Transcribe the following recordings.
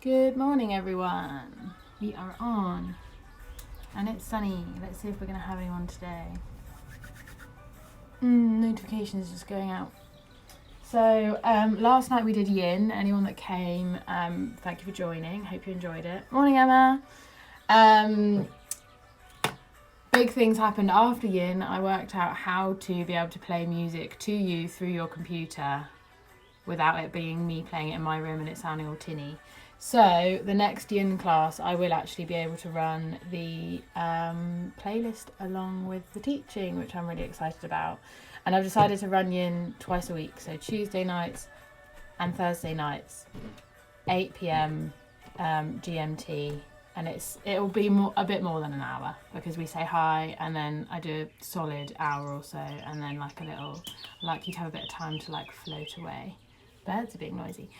Good morning, everyone. We are on, and it's sunny. Let's see if we're going to have anyone today. Notifications just going out. So last night we did yin. Anyone that came, thank you for joining. Hope you enjoyed it. Morning, Emma. Big things happened after yin. I worked out how to be able to play music to you through your computer without it being me playing it in my room and it sounding all tinny. So the next yin class, I will actually be able to run the playlist along with the teaching, which I'm really excited about. And I've decided to run yin twice a week, so Tuesday nights and Thursday nights, 8 p.m. GMT, and it'll be a bit more than an hour because we say hi and then I do a solid hour or so, and then like you to have a bit of time to like float away. Birds are being noisy.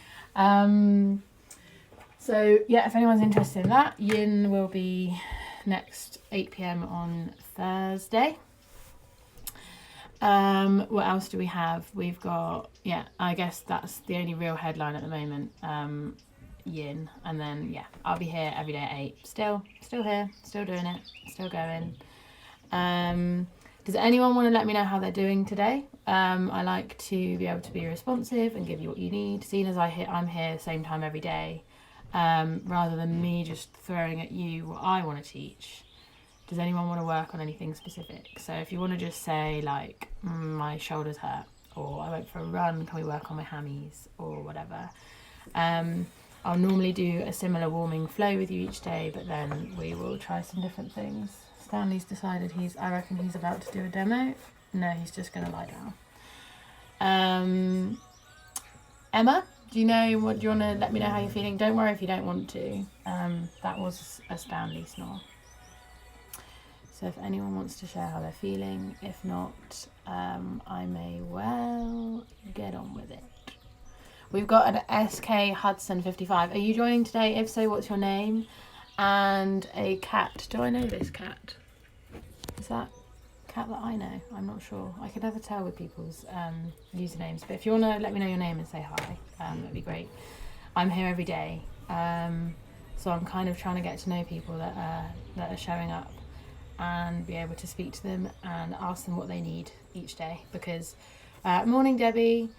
So yeah, if anyone's interested in that, yin will be next 8 p.m. on Thursday. What else do we have? We've got, I guess that's the only real headline at the moment, yin, and then I'll be here every day at 8, still here, still doing it, still going. Does anyone want to let me know how they're doing today? I like to be able to be responsive and give you what you need, seeing as I'm here same time every day, rather than me just throwing at you what I want to teach. Does anyone want to work on anything specific? So if you want to just say like, my shoulders hurt, or I went for a run, can we work on my hammies, or whatever. I'll normally do a similar warming flow with you each day, but then we will try some different things. Stanley's decided I reckon he's about to do a demo. No, he's just going to lie down. Emma, do you want to let me know how you're feeling? Don't worry if you don't want to. That was a Stanley snore. So if anyone wants to share how they're feeling, if not, I may well get on with it. We've got an SK Hudson 55. Are you joining today? If so, what's your name? And a cat. Do I know this cat? Is that cat that I know? I'm not sure. I can never tell with people's usernames. But if you want to let me know your name and say hi, that'd be great. I'm here every day. So I'm kind of trying to get to know people that are showing up and be able to speak to them and ask them what they need each day. Because, morning Debbie,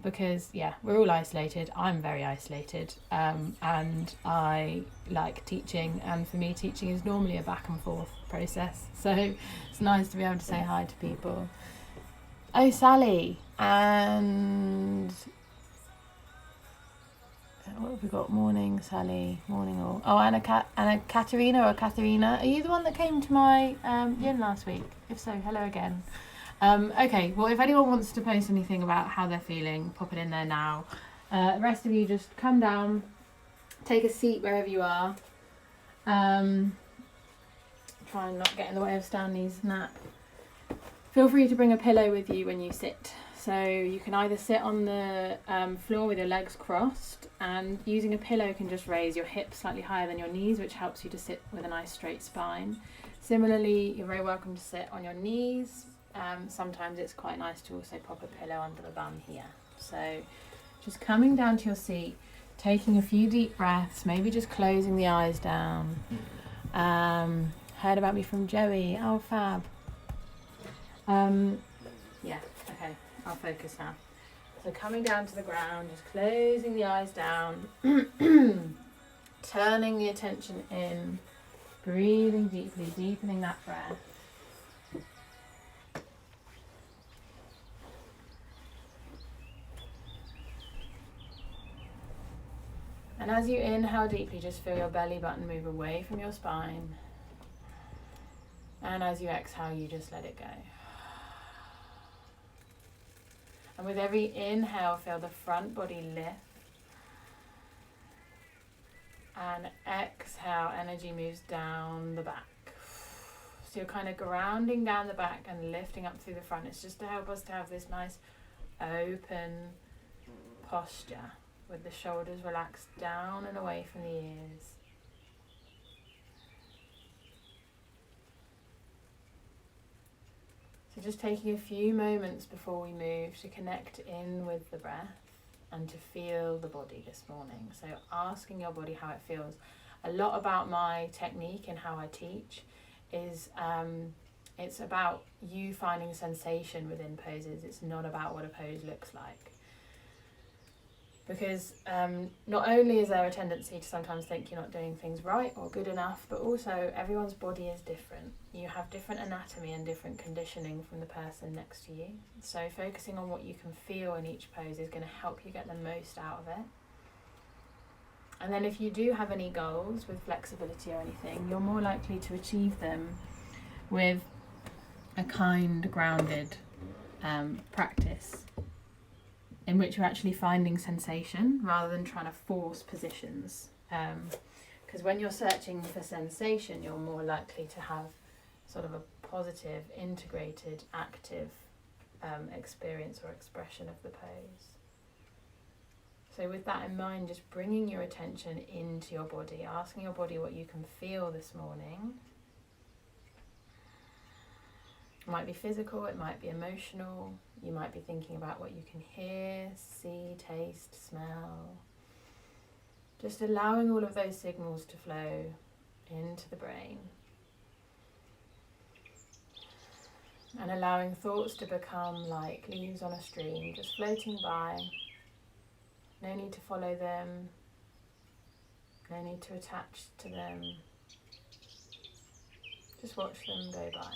because we're all isolated. I'm very isolated, and I like teaching, and for me teaching is normally a back and forth process, so it's nice to be able to say hi to people. Oh, Sally, and what have we got? Morning Sally, morning all. Oh, and a Katerina or Katharina. Are you the one that came to my yin last week? If so, hello again. Okay, well, if anyone wants to post anything about how they're feeling, pop it in there now. The rest of you just come down, take a seat wherever you are. Try and not get in the way of Stanley's nap. Feel free to bring a pillow with you when you sit. So you can either sit on the floor with your legs crossed, and using a pillow can just raise your hips slightly higher than your knees, which helps you to sit with a nice straight spine. Similarly, you're very welcome to sit on your knees. Sometimes it's quite nice to also pop a pillow under the bum here. So just coming down to your seat, taking a few deep breaths, maybe just closing the eyes down. Heard about me from Joey. Oh, fab. Okay, I'll focus now. So coming down to the ground, just closing the eyes down, turning the attention in, breathing deeply, deepening that breath. And as you inhale deeply, just feel your belly button move away from your spine. And as you exhale, you just let it go. And with every inhale, feel the front body lift. And exhale, energy moves down the back. So you're kind of grounding down the back and lifting up through the front. It's just to help us to have this nice open posture, with the shoulders relaxed down and away from the ears. So just taking a few moments before we move to connect in with the breath. and to feel the body this morning. So asking your body how it feels. A lot about my technique and how I teach is it's about you finding sensation within poses. It's not about what a pose looks like. Because not only is there a tendency to sometimes think you're not doing things right or good enough, but also everyone's body is different. You have different anatomy and different conditioning from the person next to you. So focusing on what you can feel in each pose is going to help you get the most out of it. And then if you do have any goals with flexibility or anything, you're more likely to achieve them with a kind, grounded practice in which you're actually finding sensation rather than trying to force positions. Because when you're searching for sensation, you're more likely to have sort of a positive, integrated, active experience or expression of the pose. So with that in mind, just bringing your attention into your body, asking your body what you can feel this morning. It might be physical, it might be emotional, you might be thinking about what you can hear, see, taste, smell. Just allowing all of those signals to flow into the brain. And allowing thoughts to become like leaves on a stream, just floating by. No need to follow them, no need to attach to them. Just watch them go by.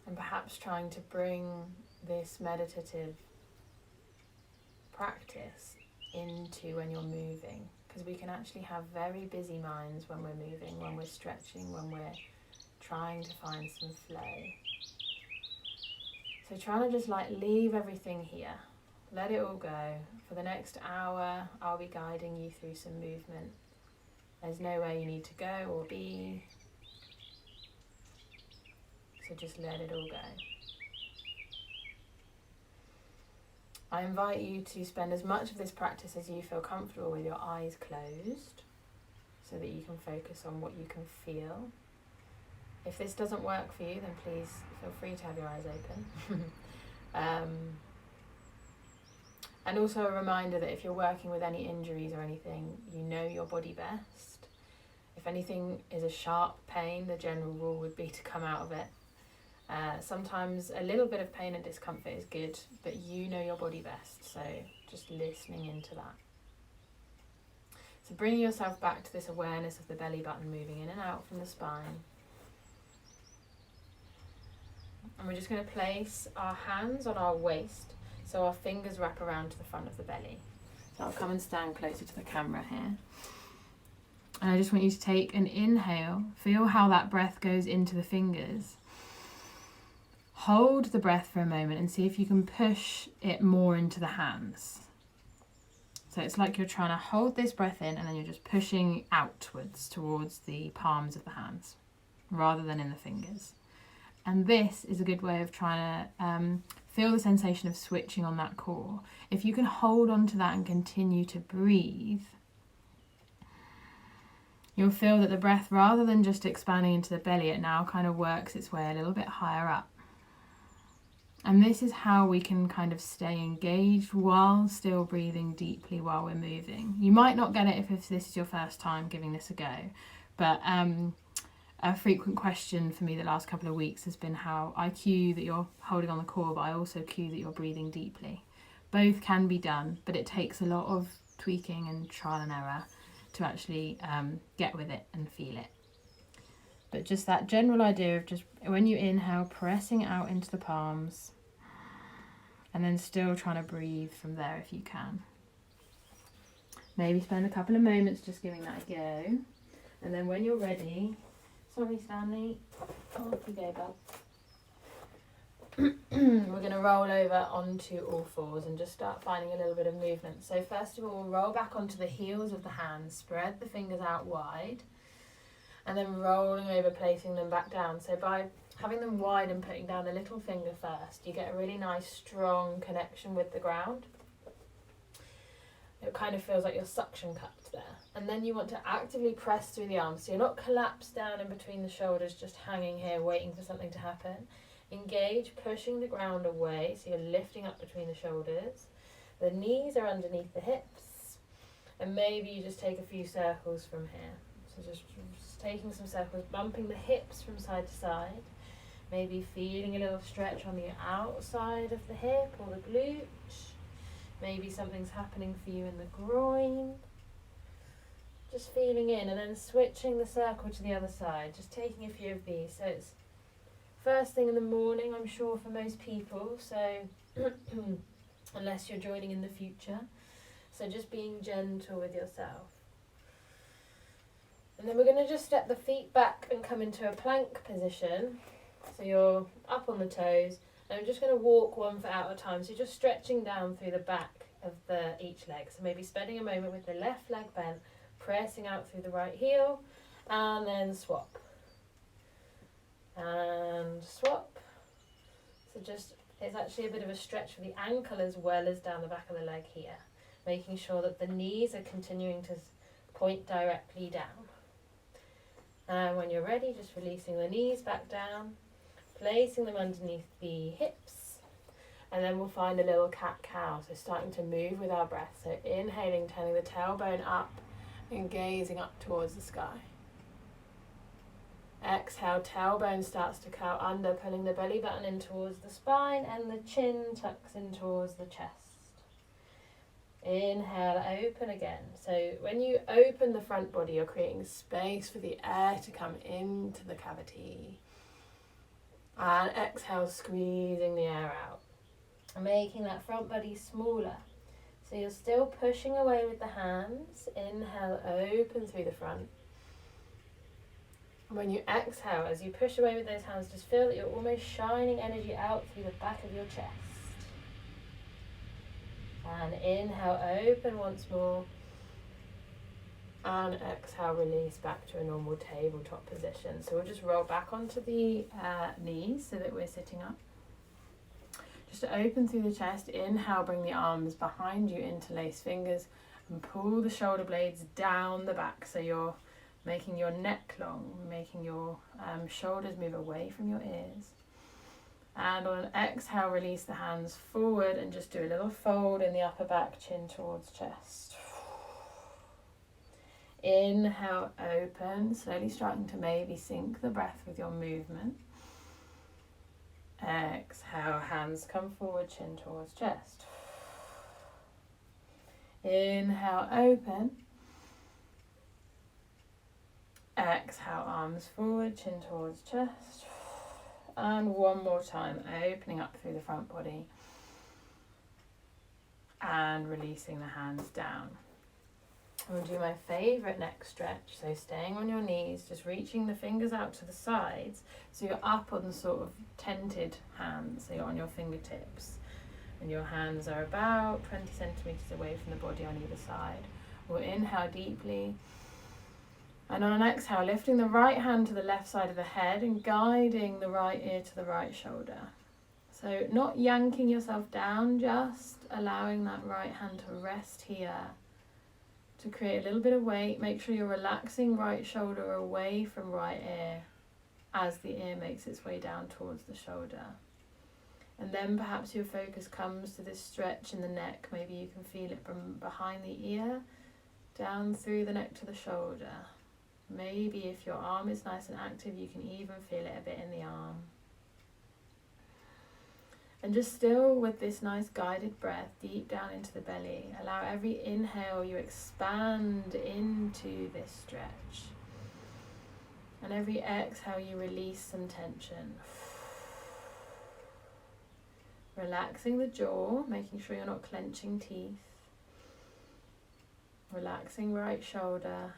And perhaps trying to bring this meditative practice into when you're moving, because we can actually have very busy minds when we're moving, when we're stretching, when we're trying to find some flow. So trying to just like leave everything here, let it all go. For the next hour, I'll be guiding you through some movement. There's nowhere you need to go or be. So just let it all go. I invite you to spend as much of this practice as you feel comfortable with your eyes closed, so that you can focus on what you can feel. If this doesn't work for you, then please feel free to have your eyes open. And also a reminder that if you're working with any injuries or anything, you know your body best. If anything is a sharp pain, the general rule would be to come out of it. Sometimes a little bit of pain and discomfort is good, but you know your body best, so just listening into that. So bringing yourself back to this awareness of the belly button moving in and out from the spine. And we're just going to place our hands on our waist, so our fingers wrap around to the front of the belly. So I'll come and stand closer to the camera here. And I just want you to take an inhale, feel how that breath goes into the fingers. Hold the breath for a moment and see if you can push it more into the hands. So it's like you're trying to hold this breath in and then you're just pushing outwards towards the palms of the hands rather than in the fingers. And this is a good way of trying to feel the sensation of switching on that core. If you can hold on to that and continue to breathe, you'll feel that the breath, rather than just expanding into the belly, it now kind of works its way a little bit higher up. And this is how we can kind of stay engaged while still breathing deeply while we're moving. You might not get it if this is your first time giving this a go, but a frequent question for me the last couple of weeks has been how I cue that you're holding on the core, but I also cue that you're breathing deeply. Both can be done, but it takes a lot of tweaking and trial and error to actually get with it and feel it. But just that general idea of just when you inhale, pressing out into the palms, and then still trying to breathe from there if you can. Maybe spend a couple of moments just giving that a go. And then when you're ready, sorry Stanley, off you go bud. We're going to roll over onto all fours and just start finding a little bit of movement. So first of all, roll back onto the heels of the hands, spread the fingers out wide, and then rolling over, placing them back down. So by having them wide and putting down the little finger first, you get a really nice strong connection with the ground. It kind of feels like you're suction cupped there. And then you want to actively press through the arms. So you're not collapsed down in between the shoulders, just hanging here waiting for something to happen. Engage, pushing the ground away, so you're lifting up between the shoulders. The knees are underneath the hips, and maybe you just take a few circles from here. So just taking some circles, bumping the hips from side to side, maybe feeling a little stretch on the outside of the hip or the glute. Maybe something's happening for you in the groin. Just feeling in, and then switching the circle to the other side, just taking a few of these. So it's first thing in the morning, I'm sure, for most people, so unless you're joining in the future. So just being gentle with yourself. And then we're going to just step the feet back and come into a plank position. So you're up on the toes, and I'm just going to walk one foot out at a time. So you're just stretching down through the back of each leg. So maybe spending a moment with the left leg bent, pressing out through the right heel, and then swap. And swap. So just, it's actually a bit of a stretch for the ankle as well as down the back of the leg here. Making sure that the knees are continuing to point directly down. And when you're ready, just releasing the knees back down, placing them underneath the hips, and then we'll find a little cat-cow, so starting to move with our breath. So inhaling, turning the tailbone up and gazing up towards the sky. Exhale, tailbone starts to curl under, pulling the belly button in towards the spine, and the chin tucks in towards the chest. Inhale, open again. So when you open the front body, you're creating space for the air to come into the cavity. And exhale, squeezing the air out. Making that front body smaller. So you're still pushing away with the hands. Inhale, open through the front. When you exhale, as you push away with those hands, just feel that you're almost shining energy out through the back of your chest. And inhale, open once more. And exhale, release back to a normal tabletop position. So we'll just roll back onto the knees so that we're sitting up. Just to open through the chest, inhale, bring the arms behind you, interlace fingers, and pull the shoulder blades down the back. So you're making your neck long, making your shoulders move away from your ears. And on an exhale, release the hands forward and just do a little fold in the upper back, chin towards chest. Inhale, open, slowly starting to maybe sync the breath with your movement. Exhale, hands come forward, chin towards chest. Inhale, open. Exhale, arms forward, chin towards chest. And one more time, opening up through the front body. And releasing the hands down. We'll do my favourite neck stretch. So staying on your knees, just reaching the fingers out to the sides. So you're up on sort of tented hands. So you're on your fingertips. And your hands are about 20 centimetres away from the body on either side. We'll inhale deeply. And on an exhale, lifting the right hand to the left side of the head and guiding the right ear to the right shoulder. So not yanking yourself down, just allowing that right hand to rest here to create a little bit of weight. Make sure you're relaxing right shoulder away from right ear as the ear makes its way down towards the shoulder. And then perhaps your focus comes to this stretch in the neck. Maybe you can feel it from behind the ear, down through the neck to the shoulder. Maybe if your arm is nice and active, you can even feel it a bit in the arm. And just still with this nice guided breath deep down into the belly, allow every inhale you expand into this stretch. And every exhale you release some tension. Relaxing the jaw, making sure you're not clenching teeth. Relaxing right shoulder.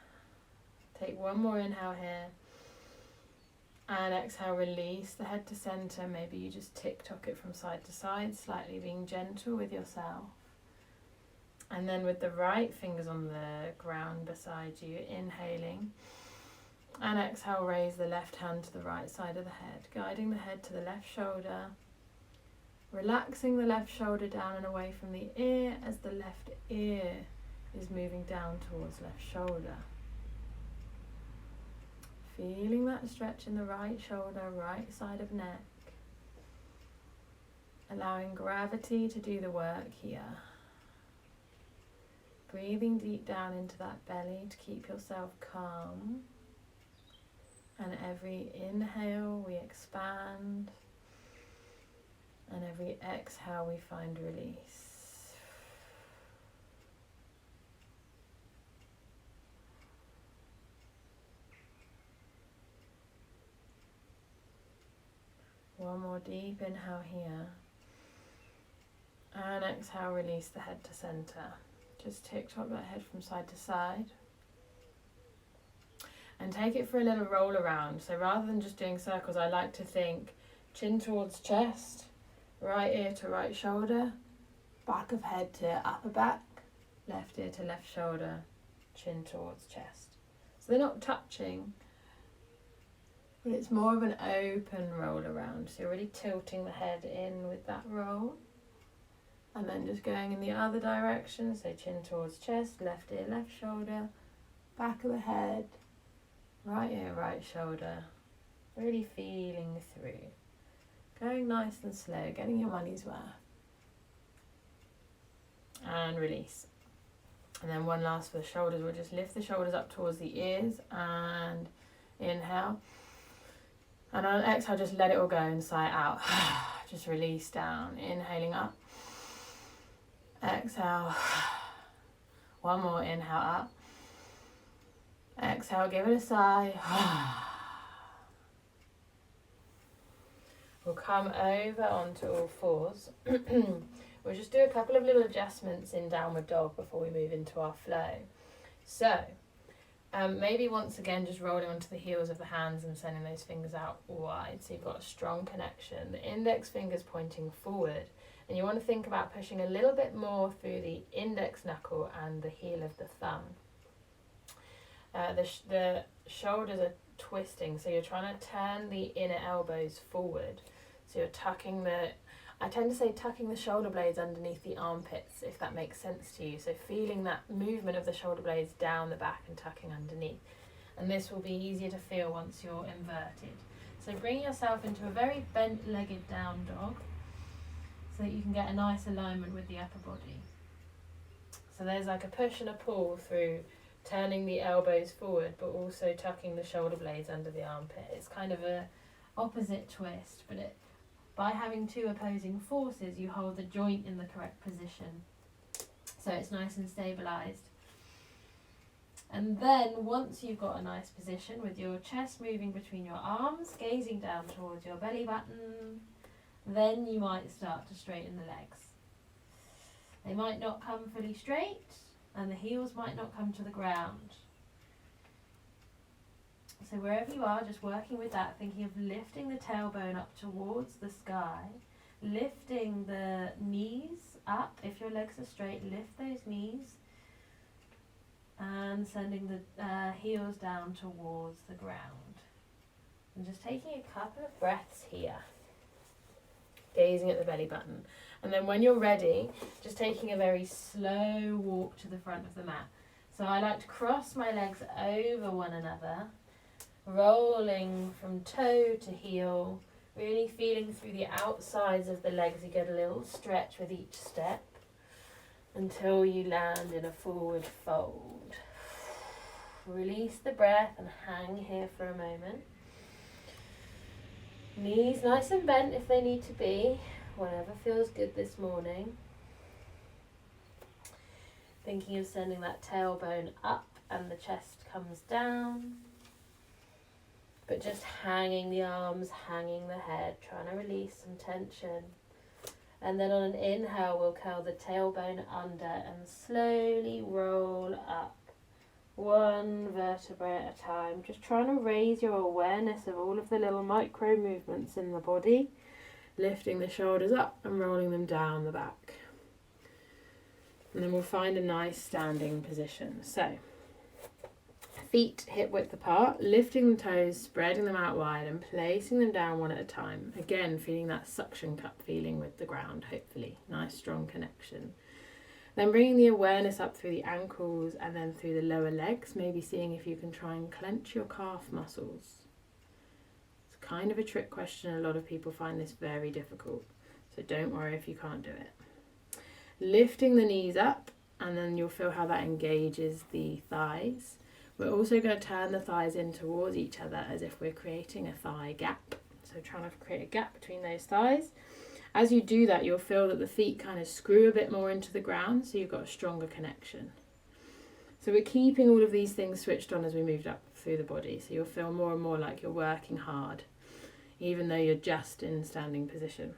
Take one more inhale here. And exhale, release the head to center. Maybe you just tick-tock it from side to side, slightly being gentle with yourself. And then with the right fingers on the ground beside you, inhaling. And exhale, raise the left hand to the right side of the head, guiding the head to the left shoulder. Relaxing the left shoulder down and away from the ear as the left ear is moving down towards left shoulder. Feeling that stretch in the right shoulder, right side of neck. Allowing gravity to do the work here. Breathing deep down into that belly to keep yourself calm. And every inhale we expand. And every exhale we find release. One more deep inhale here. And exhale, release the head to center. Just tick-tock that head from side to side. And take it for a little roll around. So rather than just doing circles, I like to think chin towards chest, right ear to right shoulder, back of head to upper back, left ear to left shoulder, chin towards chest. So they're not touching, but it's more of an open roll around. So you're really tilting the head in with that roll. And then just going in the other direction, so chin towards chest, left ear, left shoulder, back of the head, right ear, right shoulder. Really feeling through. Going nice and slow, getting your money's worth. And release. And then one last for the shoulders. We'll just lift the shoulders up towards the ears and inhale. And on exhale, just let it all go and sigh out. Just release down. Inhaling up. Exhale. One more, inhale up. Exhale, give it a sigh. We'll come over onto all fours. We'll just do a couple of little adjustments in downward dog before we move into our flow. So, maybe once again just rolling onto the heels of the hands and sending those fingers out wide so you've got a strong connection. The index finger's pointing forward. And you want to think about pushing a little bit more through the index knuckle and the heel of the thumb. The shoulders are twisting, so you're trying to turn the inner elbows forward. So you're tucking I tend to say tucking the shoulder blades underneath the armpits, if that makes sense to you. So feeling that movement of the shoulder blades down the back and tucking underneath. And this will be easier to feel once you're inverted. So bring yourself into a very bent-legged down dog, so that you can get a nice alignment with the upper body. So there's like a push and a pull through turning the elbows forward, but also tucking the shoulder blades under the armpit. It's kind of a opposite twist, but by having two opposing forces, you hold the joint in the correct position. So it's nice and stabilized. And then once you've got a nice position with your chest moving between your arms, gazing down towards your belly button, then you might start to straighten the legs. They might not come fully straight, and the heels might not come to the ground. So wherever you are, just working with that, thinking of lifting the tailbone up towards the sky, lifting the knees up. If your legs are straight, lift those knees, and sending the heels down towards the ground. And just taking a couple of breaths here. Gazing at the belly button. And then when you're ready, just taking a very slow walk to the front of the mat. So I like to cross my legs over one another, rolling from toe to heel, really feeling through the outsides of the legs. You get a little stretch with each step until you land in a forward fold. Release the breath and hang here for a moment. Knees nice and bent if they need to be, whatever feels good this morning. Thinking of sending that tailbone up and the chest comes down. But just hanging the arms, hanging the head, trying to release some tension. And then on an inhale, we'll curl the tailbone under and slowly roll up. One vertebrae at a time, just trying to raise your awareness of all of the little micro movements in the body, lifting the shoulders up and rolling them down the back. And then we'll find a nice standing position. So, feet hip width apart, lifting the toes, spreading them out wide and placing them down one at a time. Again, feeling that suction cup feeling with the ground, hopefully. Nice strong connection. Then bringing the awareness up through the ankles and then through the lower legs, maybe seeing if you can try and clench your calf muscles. It's kind of a trick question. A lot of people find this very difficult. So don't worry if you can't do it. Lifting the knees up, and then you'll feel how that engages the thighs. We're also going to turn the thighs in towards each other as if we're creating a thigh gap. So trying to create a gap between those thighs. As you do that, you'll feel that the feet kind of screw a bit more into the ground, so you've got a stronger connection. So we're keeping all of these things switched on as we moved up through the body. So you'll feel more and more like you're working hard, even though you're just in standing position.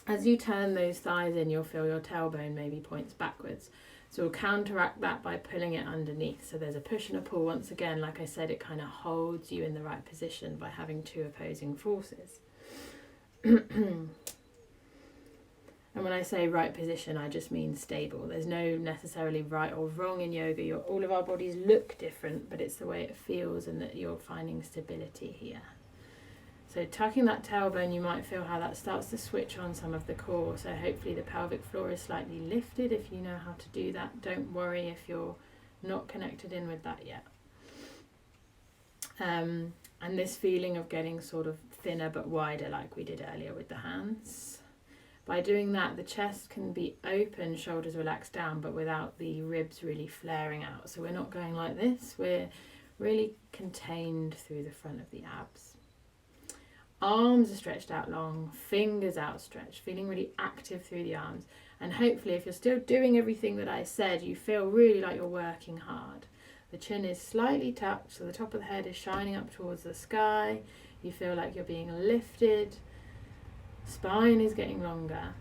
As you turn those thighs in, you'll feel your tailbone maybe points backwards. So we'll counteract that by pulling it underneath. So there's a push and a pull. Once again, like I said, it kind of holds you in the right position by having two opposing forces. And when I say right position, I just mean stable. There's no necessarily right or wrong in yoga. All of our bodies look different, but it's the way it feels and that you're finding stability here. So tucking that tailbone, you might feel how that starts to switch on some of the core. So hopefully the pelvic floor is slightly lifted if you know how to do that. Don't worry if you're not connected in with that yet. And this feeling of getting sort of thinner but wider like we did earlier with the hands. By doing that, the chest can be open, shoulders relaxed down, but without the ribs really flaring out. So we're not going like this. We're really contained through the front of the abs. Arms are stretched out long, fingers outstretched, feeling really active through the arms. And hopefully if you're still doing everything that I said, you feel really like you're working hard. The chin is slightly tucked, so the top of the head is shining up towards the sky. You feel like you're being lifted. Spine is getting longer.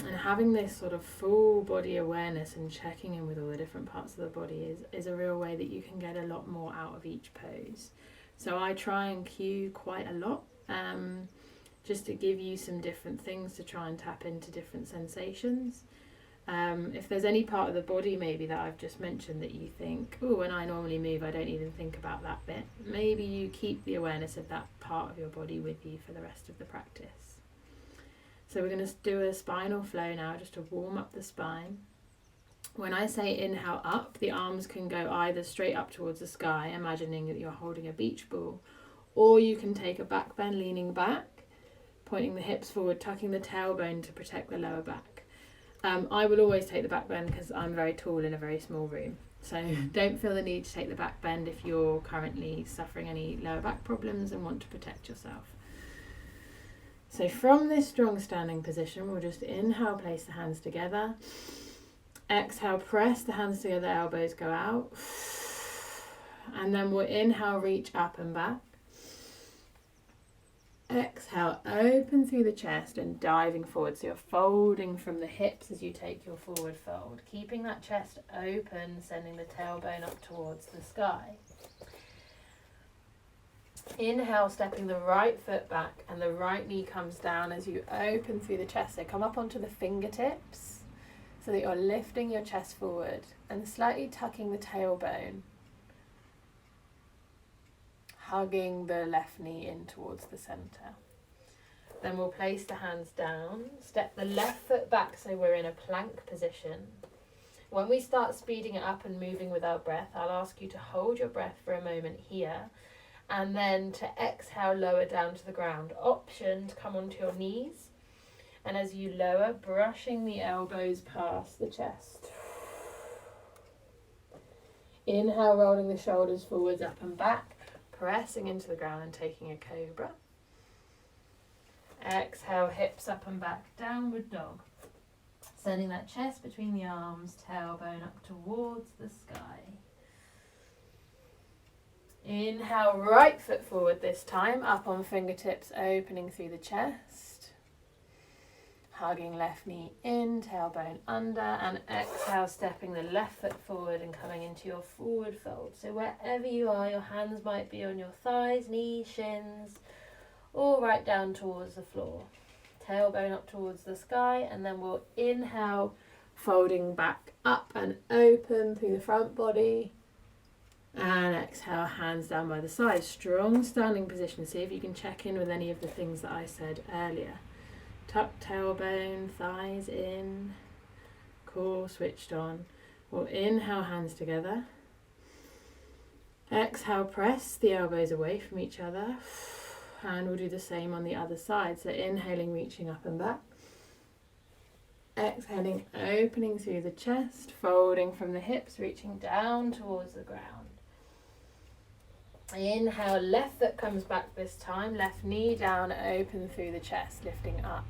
And having this sort of full body awareness and checking in with all the different parts of the body is a real way that you can get a lot more out of each pose. So I try and cue quite a lot, just to give you some different things to try and tap into different sensations. If there's any part of the body maybe that I've just mentioned that you think, oh, when I normally move, I don't even think about that bit. Maybe you keep the awareness of that part of your body with you for the rest of the practice. So we're going to do a spinal flow now just to warm up the spine. When I say inhale up, the arms can go either straight up towards the sky, imagining that you're holding a beach ball, or you can take a back bend, leaning back, pointing the hips forward, tucking the tailbone to protect the lower back. I will always take the back bend because I'm very tall in a very small room. So don't feel the need to take the back bend if you're currently suffering any lower back problems and want to protect yourself. So from this strong standing position, we'll just inhale, place the hands together. Exhale, press the hands together, elbows go out. And then we'll inhale, reach up and back. Exhale, open through the chest and diving forward. So you're folding from the hips as you take your forward fold. Keeping that chest open, sending the tailbone up towards the sky. Inhale, stepping the right foot back and the right knee comes down as you open through the chest. So come up onto the fingertips so that you're lifting your chest forward and slightly tucking the tailbone. Hugging the left knee in towards the centre. Then we'll place the hands down, step the left foot back so we're in a plank position. When we start speeding it up and moving with our breath, I'll ask you to hold your breath for a moment here and then to exhale, lower down to the ground. Option to come onto your knees, and as you lower, brushing the elbows past the chest. Inhale, rolling the shoulders forwards, up and back. Pressing into the ground and taking a cobra. Exhale, hips up and back, downward dog. Sending that chest between the arms, tailbone up towards the sky. Inhale, right foot forward this time, up on fingertips, opening through the chest. Hugging left knee in, tailbone under, and exhale, stepping the left foot forward and coming into your forward fold. So wherever you are, your hands might be on your thighs, knees, shins, or right down towards the floor. Tailbone up towards the sky, and then we'll inhale, folding back up and open through the front body. And exhale, hands down by the sides. Strong standing position. See if you can check in with any of the things that I said earlier. Tuck tailbone, thighs in, core switched on. We'll inhale, hands together. Exhale, press the elbows away from each other. And we'll do the same on the other side. So inhaling, reaching up and back. Exhaling, opening through the chest, folding from the hips, reaching down towards the ground. Inhale, left foot comes back this time, left knee down, open through the chest, lifting up.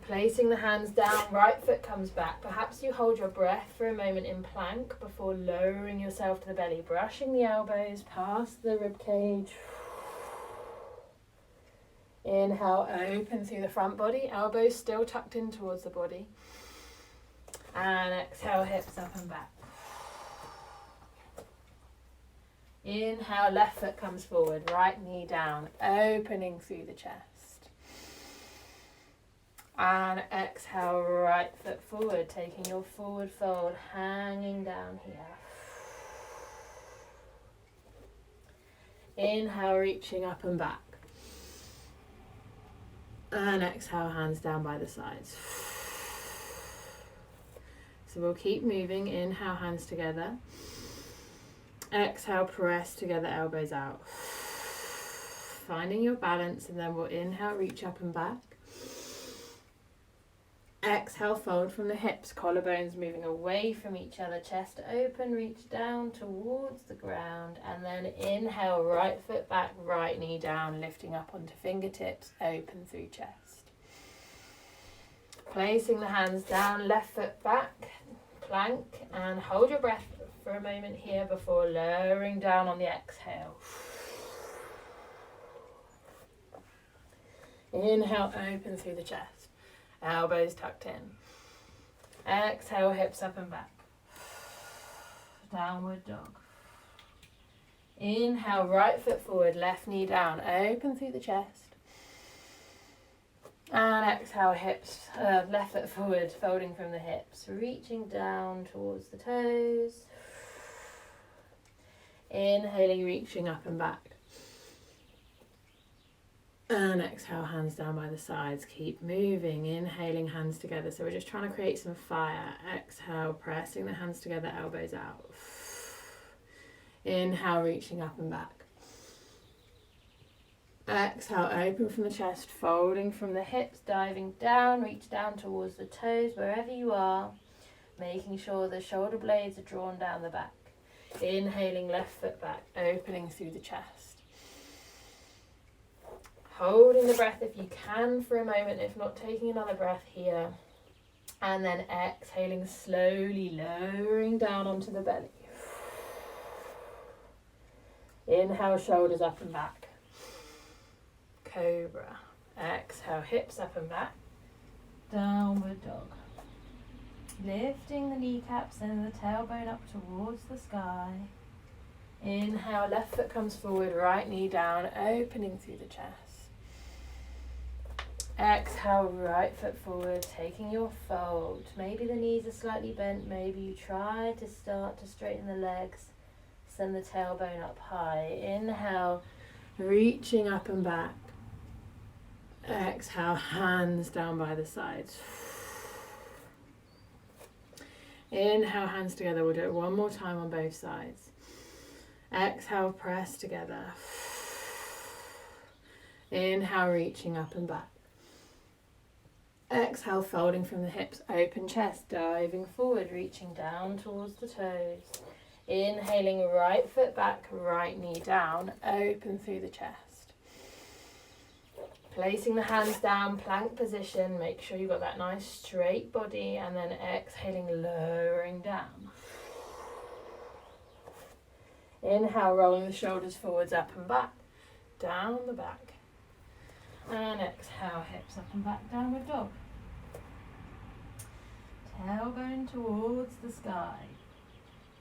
Placing the hands down, right foot comes back. Perhaps you hold your breath for a moment in plank before lowering yourself to the belly, brushing the elbows past the rib cage. Inhale, open through the front body, elbows still tucked in towards the body. And exhale, hips up and back. Inhale, left foot comes forward, right knee down, opening through the chest. And exhale, right foot forward, taking your forward fold, hanging down here. Inhale, reaching up and back. And exhale, hands down by the sides. So we'll keep moving. Inhale, hands together. Exhale, press together, elbows out. Finding your balance, and then we'll inhale, reach up and back. Exhale, fold from the hips, collarbones moving away from each other, chest open, reach down towards the ground, and then inhale, right foot back, right knee down, lifting up onto fingertips, open through chest. Placing the hands down, left foot back, plank, and hold your breath for a moment here before lowering down on the exhale. Inhale, open through the chest, elbows tucked in. Exhale, hips up and back. Downward dog. Inhale, right foot forward, left knee down, open through the chest. And exhale, hips, left foot forward, folding from the hips, reaching down towards the toes. Inhaling, reaching up and back. And exhale, hands down by the sides. Keep moving. Inhaling, hands together. So we're just trying to create some fire. Exhale, pressing the hands together, elbows out. Inhale, reaching up and back. Exhale, open from the chest, folding from the hips, diving down, reach down towards the toes, wherever you are, making sure the shoulder blades are drawn down the back. Inhaling, left foot back, opening through the chest. Holding the breath if you can for a moment, if not taking another breath here. And then exhaling, slowly lowering down onto the belly. Inhale, shoulders up and back. Cobra. Exhale, hips up and back. Downward dog. Lifting the kneecaps and the tailbone up towards the sky. Inhale, left foot comes forward, right knee down, opening through the chest. Exhale, right foot forward, taking your fold. Maybe the knees are slightly bent, maybe you try to start to straighten the legs. Send the tailbone up high. Inhale, reaching up and back. Exhale, hands down by the sides. Inhale, hands together. We'll do it one more time on both sides. Exhale, press together. Inhale, reaching up and back. Exhale, folding from the hips, open chest, diving forward, reaching down towards the toes. Inhaling, right foot back, right knee down, open through the chest. Placing the hands down, plank position, make sure you've got that nice straight body, and then exhaling, lowering down. Inhale, rolling the shoulders forwards, up and back, down the back. And exhale, hips up and back, downward dog. Tailbone towards the sky.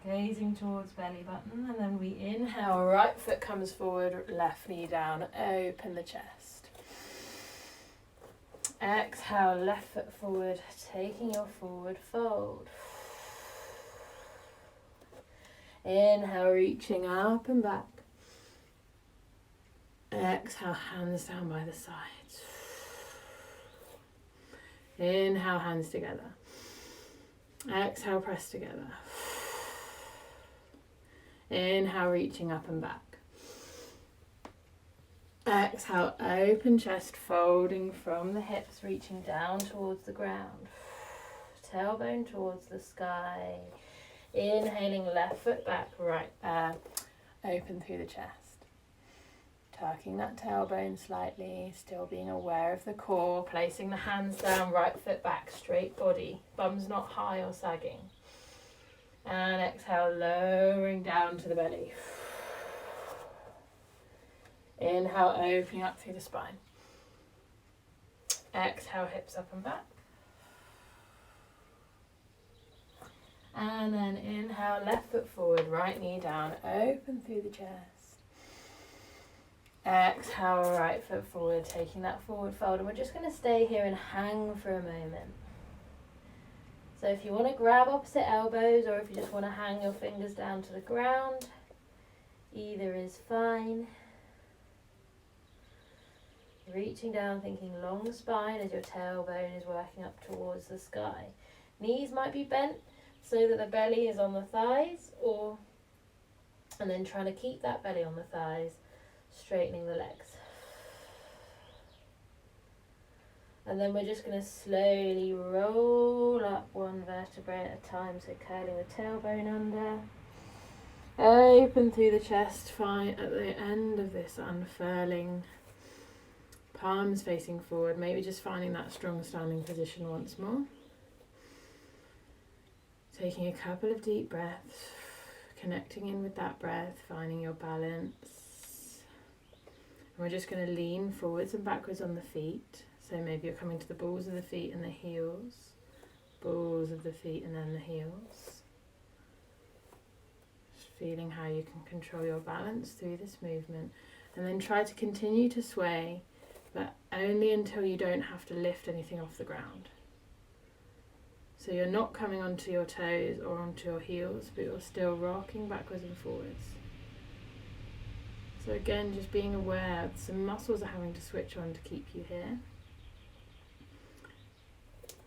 Gazing towards belly button, and then we inhale, right foot comes forward, left knee down, open the chest. Exhale, left foot forward, taking your forward fold. Inhale, reaching up and back. Exhale, hands down by the sides. Inhale, hands together. Exhale, press together. Inhale, reaching up and back. Exhale, open chest, folding from the hips, reaching down towards the ground. Tailbone towards the sky. Inhaling, left foot back, right there. Open through the chest. Tucking that tailbone slightly, still being aware of the core. Placing the hands down, right foot back, straight body. Bum's not high or sagging. And exhale, lowering down to the belly. Inhale, opening up through the spine. Exhale, hips up and back. And then inhale, left foot forward, right knee down, open through the chest. Exhale, right foot forward, taking that forward fold. And we're just going to stay here and hang for a moment. So if you want to grab opposite elbows, or if you just want to hang your fingers down to the ground, either is fine. Reaching down, thinking long spine as your tailbone is working up towards the sky. Knees might be bent so that the belly is on the thighs, and then trying to keep that belly on the thighs, straightening the legs. And then we're just going to slowly roll up one vertebrae at a time, so curling the tailbone under. Open through the chest, find at the end of this unfurling, palms facing forward, maybe just finding that strong standing position once more. Taking a couple of deep breaths, connecting in with that breath, finding your balance. And we're just going to lean forwards and backwards on the feet. So maybe you're coming to the balls of the feet and the heels, balls of the feet and then the heels. Just feeling how you can control your balance through this movement. And then try to continue to sway, but only until you don't have to lift anything off the ground. So you're not coming onto your toes or onto your heels, but you're still rocking backwards and forwards. So again, just being aware that some muscles are having to switch on to keep you here.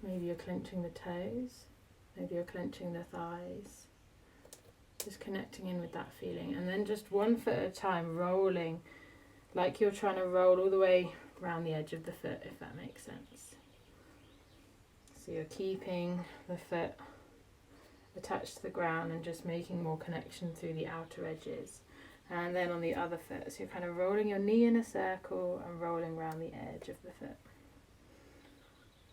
Maybe you're clenching the toes, maybe you're clenching the thighs. Just connecting in with that feeling. And then just one foot at a time, rolling, like you're trying to roll all the way around the edge of the foot, if that makes sense. So you're keeping the foot attached to the ground and just making more connection through the outer edges. And then on the other foot, so you're kind of rolling your knee in a circle and rolling around the edge of the foot.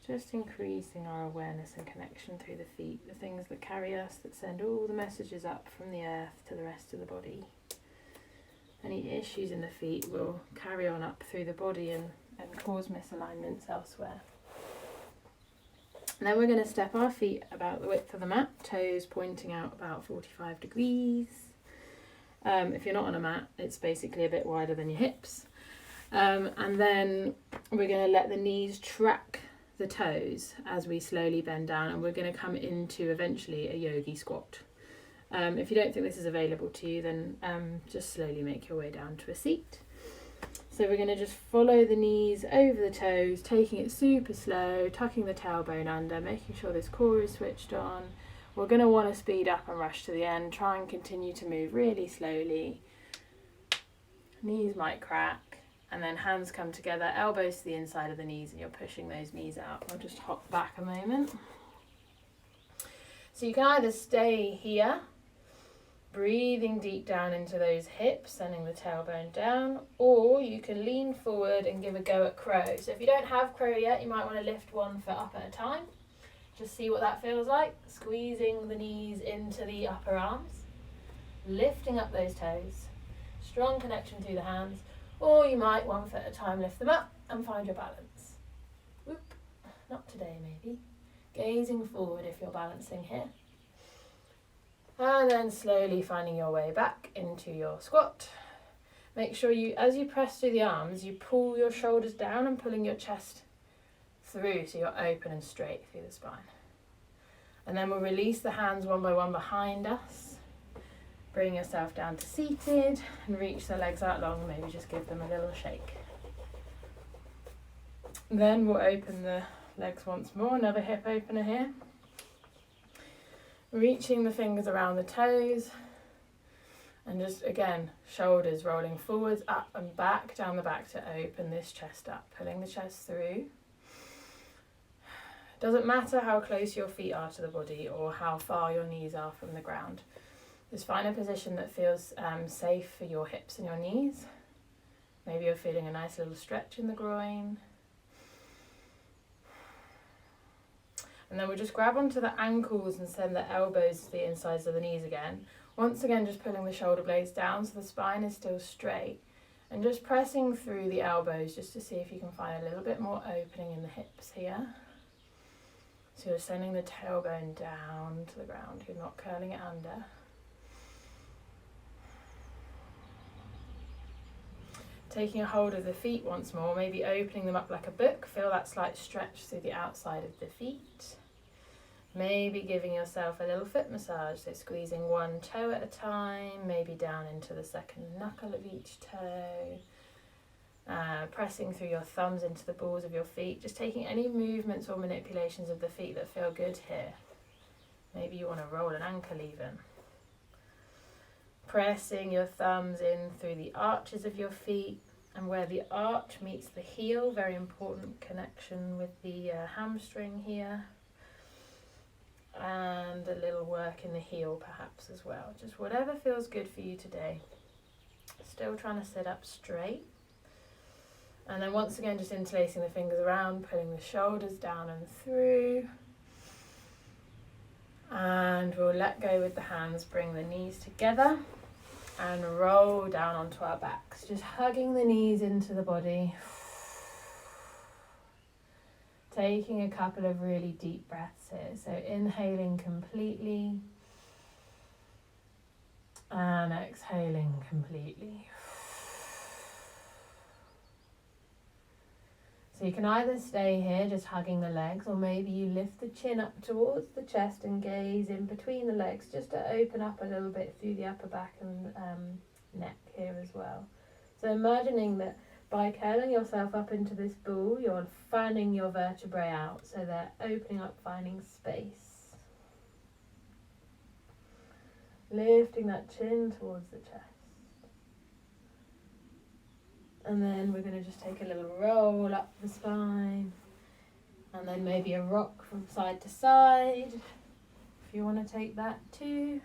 Just increasing our awareness and connection through the feet, the things that carry us, that send all the messages up from the earth to the rest of the body. Any issues in the feet will carry on up through the body and cause misalignments elsewhere. And then we're going to step our feet about the width of the mat, toes pointing out about 45 degrees. If you're not on a mat, it's basically a bit wider than your hips. And then we're going to let the knees track the toes as we slowly bend down, and we're going to come into eventually a yogi squat. If you don't think this is available to you, then just slowly make your way down to a seat. So we're going to just follow the knees over the toes, taking it super slow, tucking the tailbone under, making sure this core is switched on. We're going to want to speed up and rush to the end. Try and continue to move really slowly. Knees might crack, and then hands come together, elbows to the inside of the knees, and you're pushing those knees out. I'll just hop back a moment. So you can either stay here, breathing deep down into those hips, sending the tailbone down, or you can lean forward and give a go at crow. So if you don't have crow yet, you might want to lift one foot up at a time. Just see what that feels like. Squeezing the knees into the upper arms, lifting up those toes, strong connection through the hands, or you might one foot at a time lift them up and find your balance. Whoop, not today maybe. Gazing forward if you're balancing here. And then slowly finding your way back into your squat. Make sure you, as you press through the arms, you pull your shoulders down and pulling your chest through so you're open and straight through the spine. And then we'll release the hands one by one behind us. Bring yourself down to seated and reach the legs out long, maybe just give them a little shake. Then we'll open the legs once more, another hip opener here. Reaching the fingers around the toes, And just again, shoulders rolling forwards, up and back, down the back to open this chest up, pulling the chest through. Doesn't matter how close your feet are to the body or how far your knees are from the ground. Just find a position that feels safe for your hips and your knees. Maybe you're feeling a nice little stretch in the groin. And then we'll just grab onto the ankles and send the elbows to the insides of the knees again. Once again, just pulling the shoulder blades down so the spine is still straight. And just pressing through the elbows just to see if you can find a little bit more opening in the hips here. So you're sending the tailbone down to the ground. You're not curling it under. Taking a hold of the feet once more, maybe opening them up like a book. Feel that slight stretch through the outside of the feet. Maybe giving yourself a little foot massage, so squeezing one toe at a time, maybe down into the second knuckle of each toe. Pressing through your thumbs into the balls of your feet, just taking any movements or manipulations of the feet that feel good here. Maybe you want to roll an ankle even. Pressing your thumbs in through the arches of your feet, and where the arch meets the heel, very important connection with the hamstring here. And a little work in the heel perhaps as well. Just whatever feels good for you today. Still trying to sit up straight. And then once again, just interlacing the fingers around, pulling the shoulders down and through. And we'll let go with the hands, bring the knees together and roll down onto our backs. Just hugging the knees into the body. Taking a couple of really deep breaths here. So inhaling completely and exhaling completely. So you can either stay here just hugging the legs, or maybe you lift the chin up towards the chest and gaze in between the legs just to open up a little bit through the upper back and neck here as well. So imagining that by curling yourself up into this ball, you're fanning your vertebrae out so they're opening up, finding space. Lifting that chin towards the chest. And then we're going to just take a little roll up the spine. And then maybe a rock from side to side, if you want to take that too.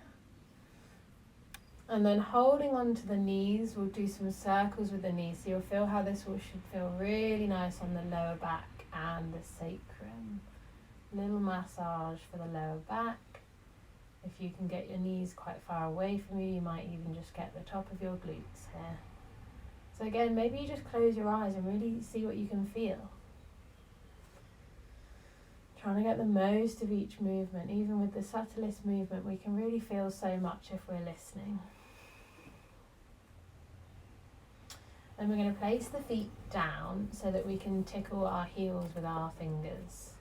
And then holding on to the knees, we'll do some circles with the knees. So you'll feel how this should feel really nice on the lower back and the sacrum. Little massage for the lower back. If you can get your knees quite far away from you, you might even just get the top of your glutes here. So again, maybe you just close your eyes and really see what you can feel. Trying to get the most of each movement. Even with the subtlest movement, we can really feel so much if we're listening. And we're going to place the feet down so that we can tickle our heels with our fingers.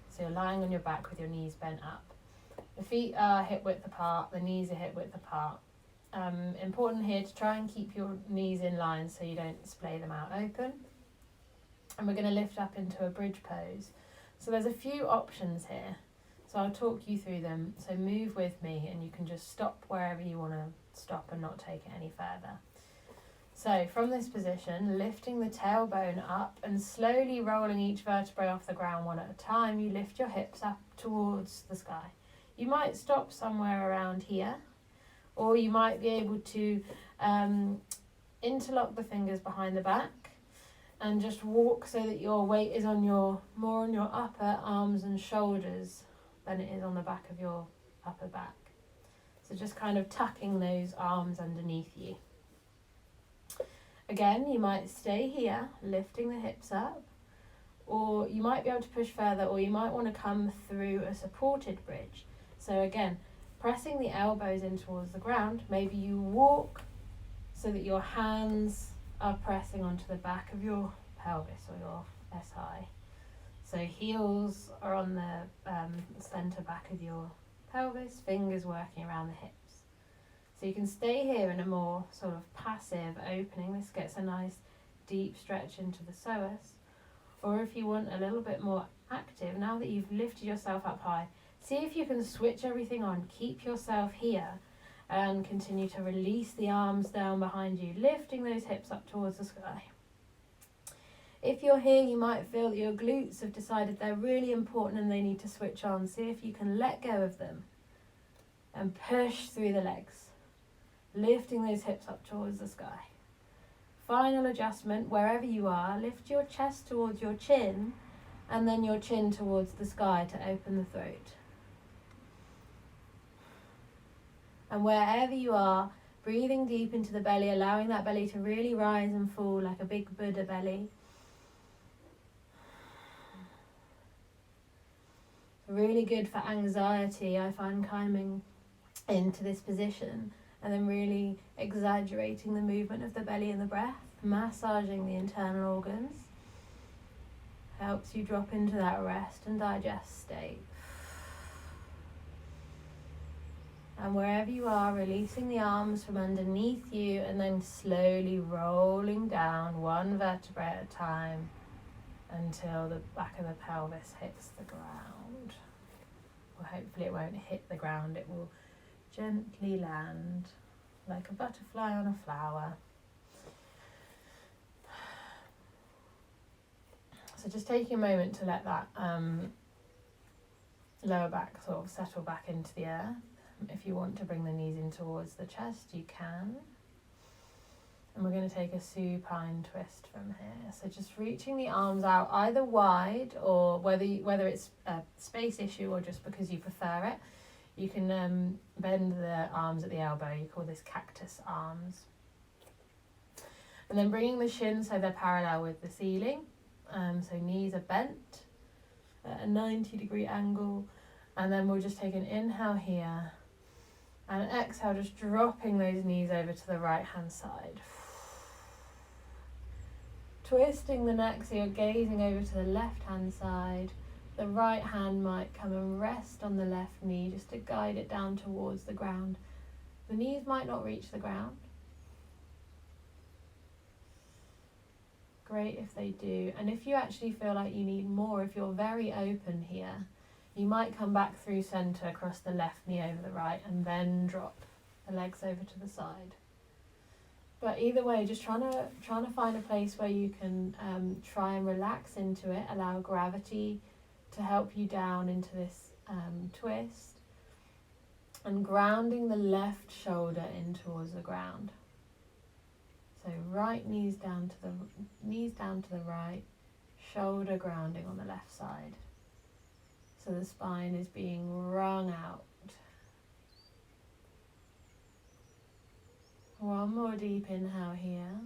So you're lying on your back with your knees bent up. The feet are hip width apart, the knees are hip width apart. Important here to try and keep your knees in line so you don't splay them out open. And we're going to lift up into a bridge pose. So there's a few options here. So I'll talk you through them. So move with me and you can just stop wherever you want to stop and not take it any further. So from this position, lifting the tailbone up and slowly rolling each vertebrae off the ground one at a time, you lift your hips up towards the sky. You might stop somewhere around here, or you might be able to interlock the fingers behind the back and just walk so that your weight is on more on your upper arms and shoulders than it is on the back of your upper back. So just kind of tucking those arms underneath you. Again, you might stay here, lifting the hips up, or you might be able to push further, or you might want to come through a supported bridge. So again, pressing the elbows in towards the ground, maybe you walk so that your hands are pressing onto the back of your pelvis or your SI. So heels are on the center back of your pelvis, fingers working around the hips. So you can stay here in a more sort of passive opening. This gets a nice deep stretch into the psoas. Or if you want a little bit more active, now that you've lifted yourself up high, see if you can switch everything on, keep yourself here, And continue to release the arms down behind you, lifting those hips up towards the sky. If you're here, you might feel that your glutes have decided they're really important and they need to switch on. See if you can let go of them and push through the legs, lifting those hips up towards the sky. Final adjustment, wherever you are, lift your chest towards your chin and then your chin towards the sky to open the throat. And wherever you are, breathing deep into the belly, allowing that belly to really rise and fall like a big Buddha belly. Really good for anxiety, I find, coming into this position and then really exaggerating the movement of the belly and the breath, massaging the internal organs. Helps you drop into that rest and digest state. And wherever you are, releasing the arms from underneath you and then slowly rolling down one vertebrae at a time until the back of the pelvis hits the ground. Well, hopefully it won't hit the ground, it will gently land like a butterfly on a flower. So just taking a moment to let that lower back sort of settle back into the earth. If you want to bring the knees in towards the chest, you can. And we're going to take a supine twist from here. So just reaching the arms out either wide, or whether it's a space issue or just because you prefer it, you can bend the arms at the elbow. You call this cactus arms. And then bringing the shins so they're parallel with the ceiling. So knees are bent at a 90-degree angle. And then we'll just take an inhale here. And an exhale, just dropping those knees over to the right-hand side. Twisting the neck so you're gazing over to the left-hand side. The right hand might come and rest on the left knee just to guide it down towards the ground. The knees might not reach the ground. Great if they do. And if you actually feel like you need more, if you're very open here, you might come back through center across the left knee over the right and then drop the legs over to the side. But either way, just trying to find a place where you can try and relax into it, allow gravity to help you down into this twist, and grounding the left shoulder in towards the ground. So right knees down to the right, shoulder grounding on the left side. So the spine is being wrung out. One more deep inhale here.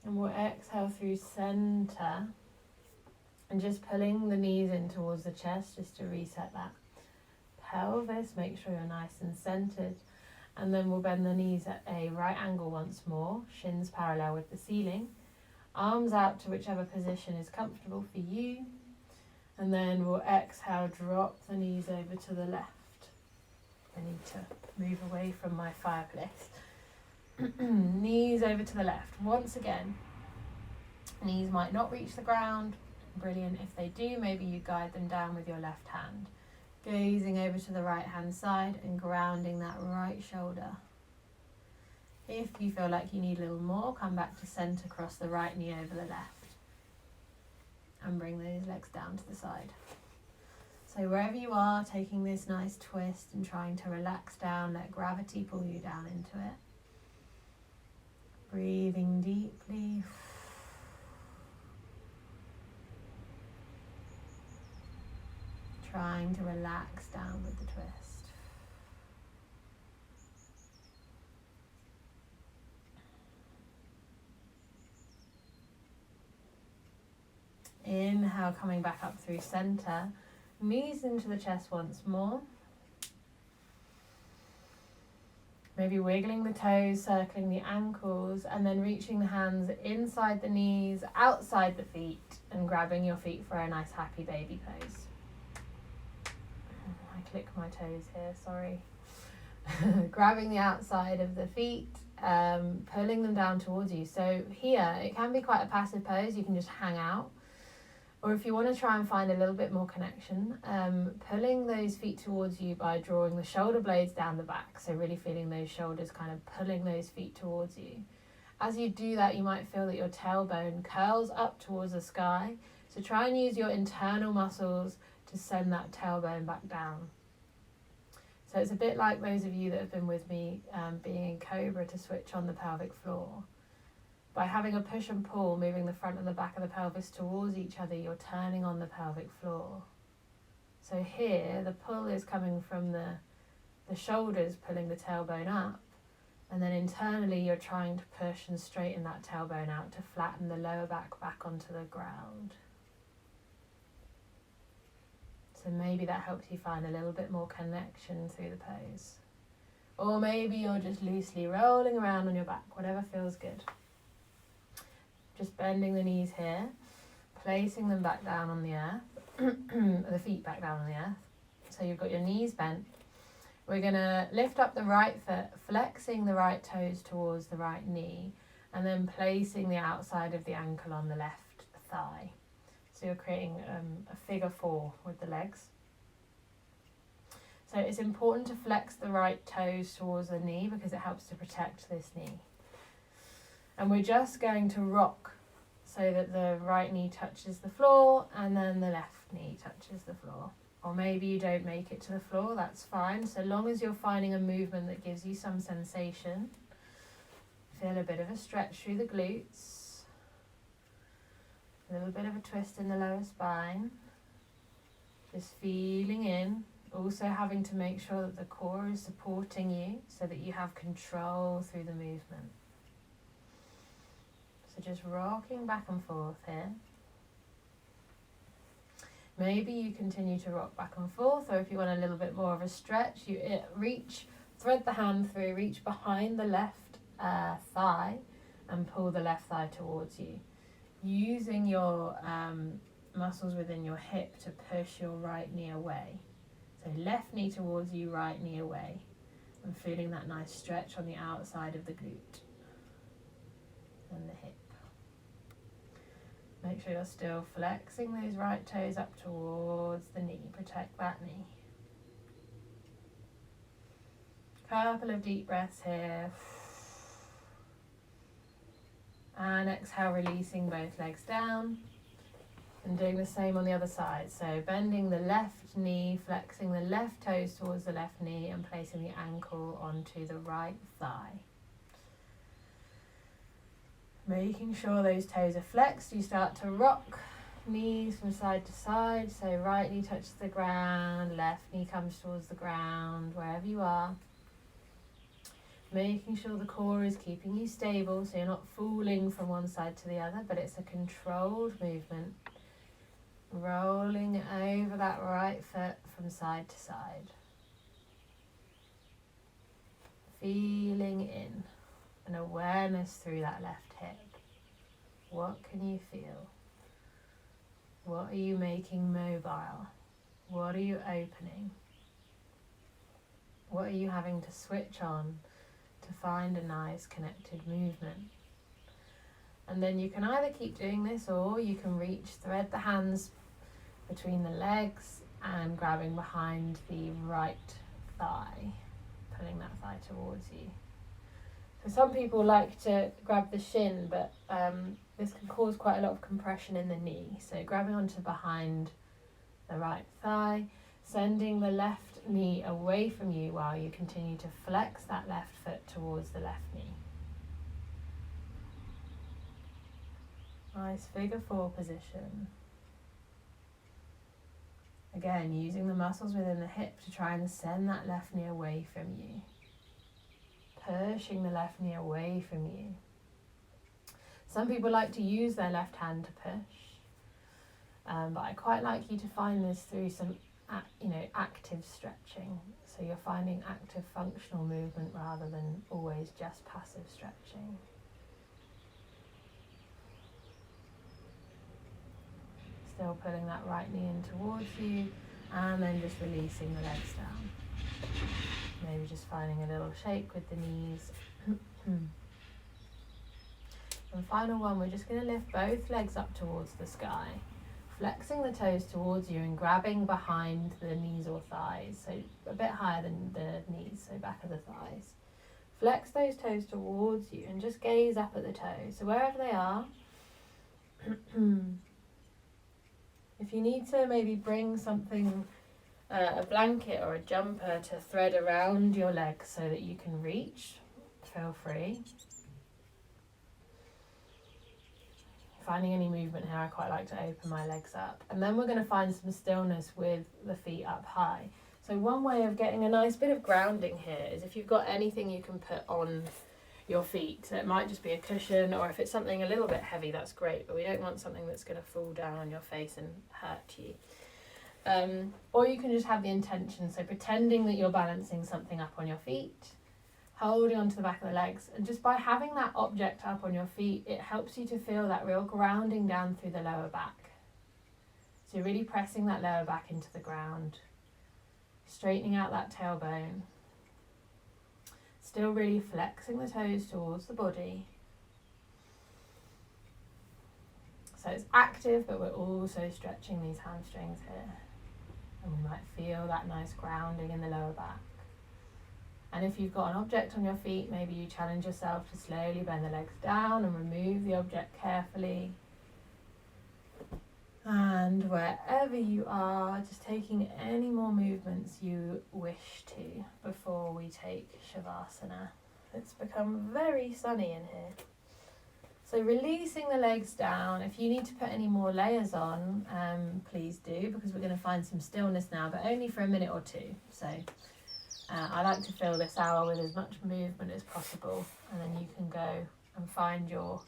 And we'll exhale through center. And just pulling the knees in towards the chest just to reset that pelvis. Make sure you're nice and centered. And then we'll bend the knees at a right angle once more. Shins parallel with the ceiling. Arms out to whichever position is comfortable for you. And then we'll exhale, drop the knees over to the left. I need to move away from my fireplace. Knees over to the left. Once again, knees might not reach the ground. Brilliant if they do. Maybe you guide them down with your left hand. Gazing over to the right hand side and grounding that right shoulder. If you feel like you need a little more, come back to center, cross the right knee over the left. And bring those legs down to the side. So wherever you are, taking this nice twist and trying to relax down, let gravity pull you down into it. Breathing deeply. Trying to relax down with the twist. Inhale, coming back up through center. Knees into the chest once more. Maybe wiggling the toes, circling the ankles, and then reaching the hands inside the knees, outside the feet, and grabbing your feet for a nice happy baby pose. I click my toes here, sorry. Grabbing the outside of the feet, pulling them down towards you. So here, it can be quite a passive pose. You can just hang out. Or if you want to try and find a little bit more connection, pulling those feet towards you by drawing the shoulder blades down the back. So really feeling those shoulders kind of pulling those feet towards you. As you do that, you might feel that your tailbone curls up towards the sky. So try and use your internal muscles to send that tailbone back down. So it's a bit like those of you that have been with me being in Cobra to switch on the pelvic floor. By having a push and pull, moving the front and the back of the pelvis towards each other, you're turning on the pelvic floor. So here, the pull is coming from the shoulders pulling the tailbone up, and then internally you're trying to push and straighten that tailbone out to flatten the lower back onto the ground. So maybe that helps you find a little bit more connection through the pose. Or maybe you're just loosely rolling around on your back, whatever feels good. Just bending the knees here, placing them back down on the earth, the feet back down on the earth. So you've got your knees bent. We're going to lift up the right foot, flexing the right toes towards the right knee, and then placing the outside of the ankle on the left thigh. So you're creating a figure 4 with the legs. So it's important to flex the right toes towards the knee because it helps to protect this knee. And we're just going to rock so that the right knee touches the floor and then the left knee touches the floor. Or maybe you don't make it to the floor, that's fine. So long as you're finding a movement that gives you some sensation. Feel a bit of a stretch through the glutes. A little bit of a twist in the lower spine. Just feeling in. Also having to make sure that the core is supporting you so that you have control through the movement. So just rocking back and forth here. Maybe you continue to rock back and forth, or if you want a little bit more of a stretch, you reach, thread the hand through, reach behind the left thigh and pull the left thigh towards you. Using your muscles within your hip to push your right knee away. So left knee towards you, right knee away. And feeling that nice stretch on the outside of the glute and the hip. Make sure you're still flexing those right toes up towards the knee. Protect that knee. Couple of deep breaths here. And exhale, releasing both legs down. And doing the same on the other side. So bending the left knee, flexing the left toes towards the left knee and placing the ankle onto the right thigh. Making sure those toes are flexed, you start to rock knees from side to side. So right knee touches the ground, left knee comes towards the ground, wherever you are. Making sure the core is keeping you stable so you're not falling from one side to the other, but it's a controlled movement. Rolling over that right foot from side to side. Feeling in. An awareness through that left hip. What can you feel? What are you making mobile? What are you opening? What are you having to switch on to find a nice connected movement? And then you can either keep doing this or you can reach, thread the hands between the legs and grabbing behind the right thigh, pulling that thigh towards you. So some people like to grab the shin, but this can cause quite a lot of compression in the knee. So grabbing onto behind the right thigh, sending the left knee away from you while you continue to flex that left foot towards the left knee. Nice figure 4 position. Again, using the muscles within the hip to try and send that left knee away from you. Pushing the left knee away from you. Some people like to use their left hand to push, but I quite like you to find this through some active stretching. So you're finding active functional movement rather than always just passive stretching. Still pulling that right knee in towards you and then just releasing the legs down. Maybe just finding a little shake with the knees. And final one, we're just going to lift both legs up towards the sky. flexing the toes towards you and grabbing behind the knees or thighs, so a bit higher than the knees, so back of the thighs. Flex those toes towards you and just gaze up at the toes, so wherever they are. If you need to maybe bring something, a blanket or a jumper to thread around your legs so that you can reach, feel free. Finding any movement here, I quite like to open my legs up. And then we're going to find some stillness with the feet up high. So one way of getting a nice bit of grounding here is if you've got anything you can put on your feet. So it might just be a cushion, or if it's something a little bit heavy, that's great, but we don't want something that's going to fall down on your face and hurt you. Or you can just have the intention, so pretending that you're balancing something up on your feet, holding onto the back of the legs, and just by having that object up on your feet, it helps you to feel that real grounding down through the lower back. So you're really pressing that lower back into the ground, straightening out that tailbone, still really flexing the toes towards the body. So it's active, but we're also stretching these hamstrings here. And we might feel that nice grounding in the lower back. And if you've got an object on your feet, maybe you challenge yourself to slowly bend the legs down and remove the object carefully. And wherever you are, just taking any more movements you wish to before we take Shavasana. It's become very sunny in here. So releasing the legs down. If you need to put any more layers on, please do, because we're going to find some stillness now, but only for a minute or two. So I like to fill this hour with as much movement as possible, and then you can go and find your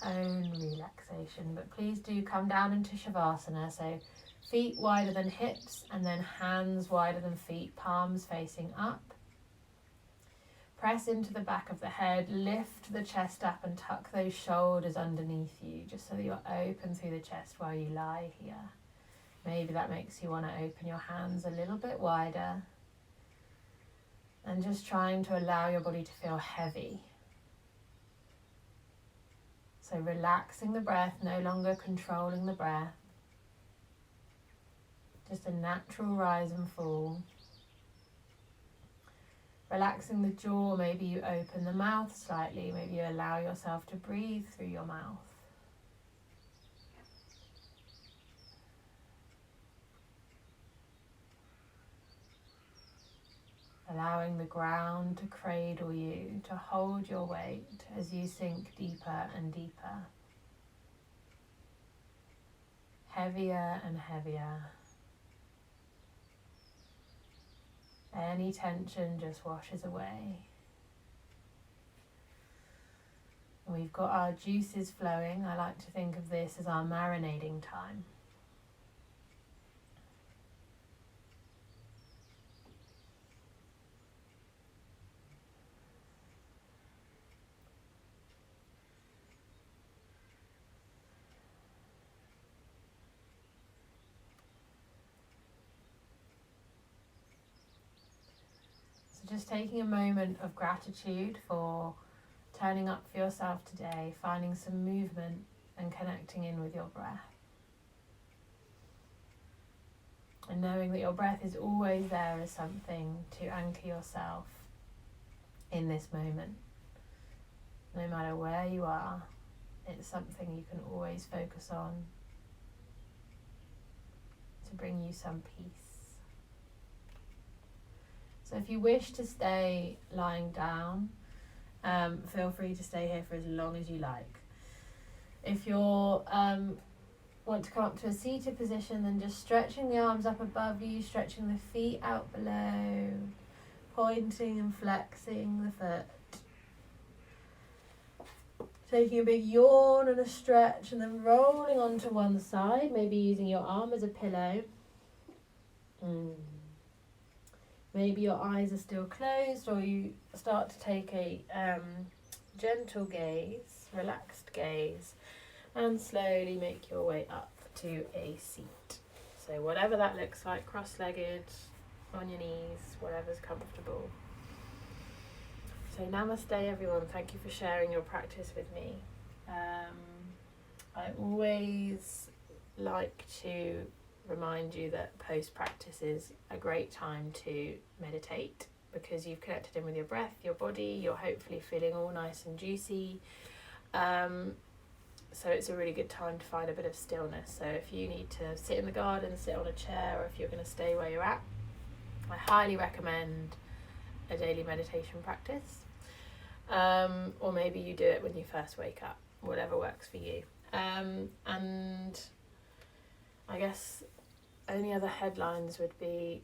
own relaxation. But please do come down into Shavasana, so feet wider than hips and then hands wider than feet, palms facing up. Press into the back of the head, lift the chest up and tuck those shoulders underneath you, just so that you're open through the chest while you lie here. Maybe that makes you want to open your hands a little bit wider, and just trying to allow your body to feel heavy. So relaxing the breath, no longer controlling the breath. Just a natural rise and fall. Relaxing the jaw, maybe you open the mouth slightly, maybe you allow yourself to breathe through your mouth. Allowing the ground to cradle you, to hold your weight as you sink deeper and deeper. Heavier and heavier. Any tension just washes away. And we've got our juices flowing. I like to think of this as our marinating time. Just taking a moment of gratitude for turning up for yourself today, finding some movement and connecting in with your breath. And knowing that your breath is always there as something to anchor yourself in this moment. No matter where you are, it's something you can always focus on to bring you some peace. So if you wish to stay lying down, feel free to stay here for as long as you like. If you want to come up to a seated position, then just stretching the arms up above you, stretching the feet out below, pointing and flexing the foot. Taking a big yawn and a stretch, and then rolling onto one side, maybe using your arm as a pillow. Maybe your eyes are still closed, or you start to take a gentle gaze, relaxed gaze, and slowly make your way up to a seat. So whatever that looks like, cross-legged, on your knees, whatever's comfortable. So namaste everyone, thank you for sharing your practice with me. I always like to remind you that post-practice is a great time to meditate, because you've connected in with your breath, your body, you're hopefully feeling all nice and juicy. So it's a really good time to find a bit of stillness. So if you need to sit in the garden, sit on a chair, or if you're going to stay where you're at, I highly recommend a daily meditation practice. Or maybe you do it when you first wake up, whatever works for you. And I guess only other headlines would be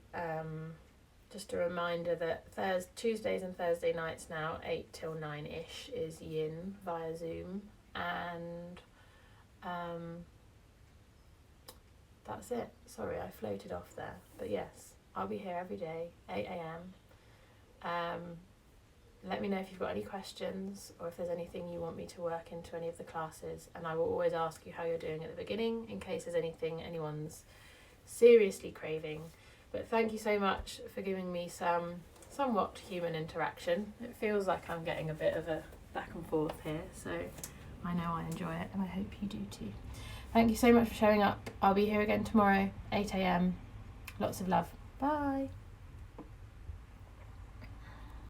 just a reminder that Tuesdays and Thursday nights now, 8 till 9-ish, is yin via Zoom. And that's it. Sorry, I floated off there. But yes, I'll be here every day, 8 a.m. Let me know if you've got any questions, or if there's anything you want me to work into any of the classes, and I will always ask you how you're doing at the beginning in case there's anything anyone's seriously craving. But thank you so much for giving me some somewhat human interaction. It feels like I'm getting a bit of a back and forth here, so I know I enjoy it, and I hope you do too. Thank you so much for showing up. I'll be here again tomorrow, 8 a.m. Lots of love. Bye.